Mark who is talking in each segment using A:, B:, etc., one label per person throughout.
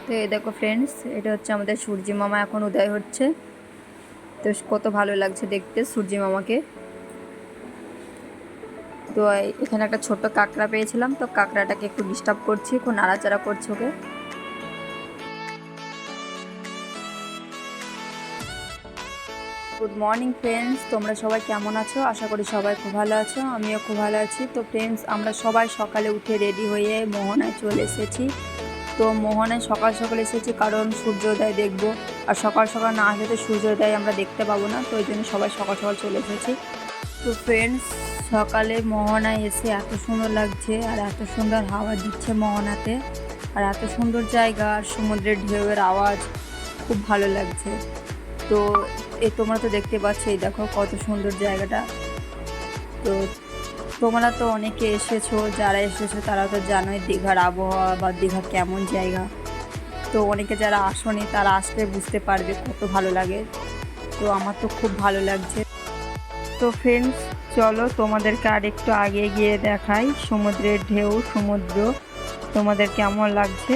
A: তো এই দেখো ফ্রেন্ডস, এটা হচ্ছে আমাদের সূর্যি মামা এখন উদয় হচ্ছে। তো কত ভালো লাগছে দেখতে সূর্যি মামাকে। তো এখানে একটা ছোট্ট কাঁকড়া পেয়েছিলাম, তো কাঁকড়াটাকে একটু ডিস্টার্ব করছি, খুব নাড়াচাড়া করছে ওকে। গুড মর্নিং ফ্রেন্ডস, তোমরা সবাই কেমন আছো? আশা করি সবাই খুব ভালো আছো, আমিও খুব ভালো আছি। তো ফ্রেন্ডস, আমরা সবাই সকালে উঠে রেডি হয়ে মোহনায় চলে এসেছি। তো মোহনায় সকাল সকাল এসেছি কারণ সূর্যোদয় দেখব, আর সকাল সকাল না আসলে তো সূর্যোদয় আমরা দেখতে পাবো না, তো ওই জন্য সবাই সকাল সকাল চলে এসেছি। তো ফ্রেন্ডস, সকালে মোহনায় এসে এত সুন্দর লাগছে, আর এত সুন্দর হাওয়া দিচ্ছে মোহনাতে, আর এত সুন্দর জায়গা, আর সমুদ্রের ঢেউয়ের আওয়াজ খুব ভালো লাগছে। তো তোমরা তো দেখতে পাচ্ছ, এই দেখো কত সুন্দর জায়গাটা। তো তোমরা তো অনেকে এসেছো, যারা এসেছো তারা তো জানোই দীঘার আবহাওয়া বা দীঘা কেমন জায়গা। তো অনেকে যারা আসেনি তারা আসলে বুঝতে পারবে কত ভালো লাগে। তো আমার তো খুব ভালো লাগছে। তো ফ্রেন্ডস, চলো তোমাদেরকে আর একটু আগে গিয়ে দেখাই সমুদ্রের ঢেউ, সমুদ্র তোমাদের কেমন লাগছে।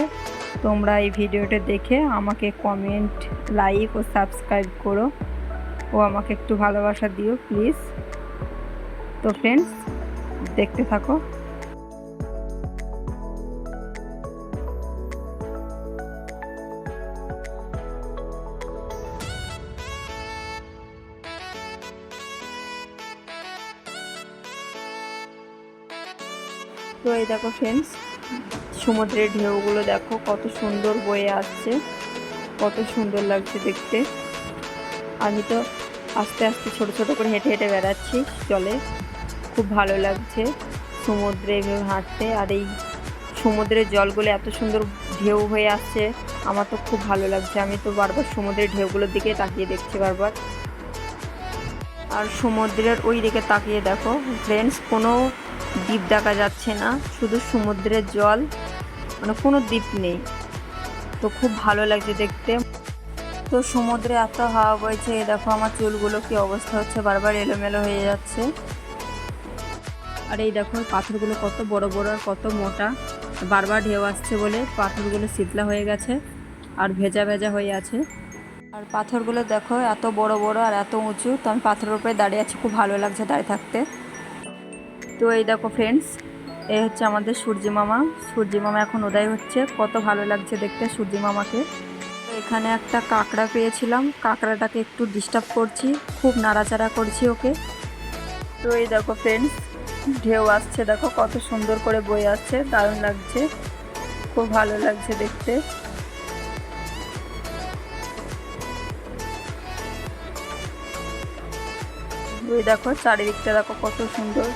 A: তোমরা এই ভিডিওটা দেখে আমাকে কমেন্ট, লাইক ও সাবস্ক্রাইব করো, ও আমাকে একটু ভালোবাসা দিও প্লিজ। তো ফ্রেন্ডস, দেখতে থাকো। তো এই দেখো ফ্রেন্ডস, সমুদ্রের ঢেউগুলো দেখো কত সুন্দর বয়ে আসছে, কত সুন্দর লাগছে দেখতে। আমি তো আস্তে আস্তে ছোট ছোট করে হেঁটে হেঁটে বেড়াচ্ছি জলে, খুব ভালো লাগছে সমুদ্রে এভাবে হাঁটতে। আর এই সমুদ্রের জলগুলো এত সুন্দর ঢেউ হয়ে আসছে, আমার তো খুব ভালো লাগছে। আমি তো বারবার সমুদ্রের ঢেউগুলোর দিকে তাকিয়ে দেখছি বারবার। আর সমুদ্রের ওই দিকে তাকিয়ে দেখো ফ্রেন্ডস, কোনো দ্বীপ দেখা যাচ্ছে না, শুধু সমুদ্রের জল, মানে কোনো দ্বীপ নেই। তো খুব ভালো লাগছে দেখতে। তো সমুদ্রে এত হাওয়া বইছে, এই দেখো আমার চুলগুলো কি অবস্থা হচ্ছে, বারবার এলোমেলো হয়ে যাচ্ছে। আর এই দেখো পাথরগুলো কত বড় বড় আর কত মোটা, বারবার ঢেউ আসছে বলে পাথরগুলো শীতলা হয়ে গেছে আর ভেজা ভেজা হয়ে আছে। আর পাথরগুলো দেখো এত বড় বড় আর এত উঁচু, তো আমি পাথরের উপরে দাঁড়িয়ে আছি, খুব ভালো লাগছে দাঁড়িয়ে থাকতে। তো এই দেখো ফ্রেন্ডস, এই হচ্ছে আমাদের সূর্যি মামা। সূর্যি মামা এখন উদয় হচ্ছে, কত ভালো লাগছে দেখতে সূর্যি মামাকে। এখানে একটা কাঁকড়া পেয়েছিলাম, কাঁকড়াটাকে একটু ডিস্টার্ব করছি, খুব নাড়াচাড়া করছি ওকে। তো এই দেখো ফ্রেন্ডস, ঢেউ আসছে, দেখো কত সুন্দর করে বয়ে আসছে, দারুণ লাগছে, খুব ভালো লাগছে দেখতে। ওই দেখো চারিদিকটা দেখো কত সুন্দর।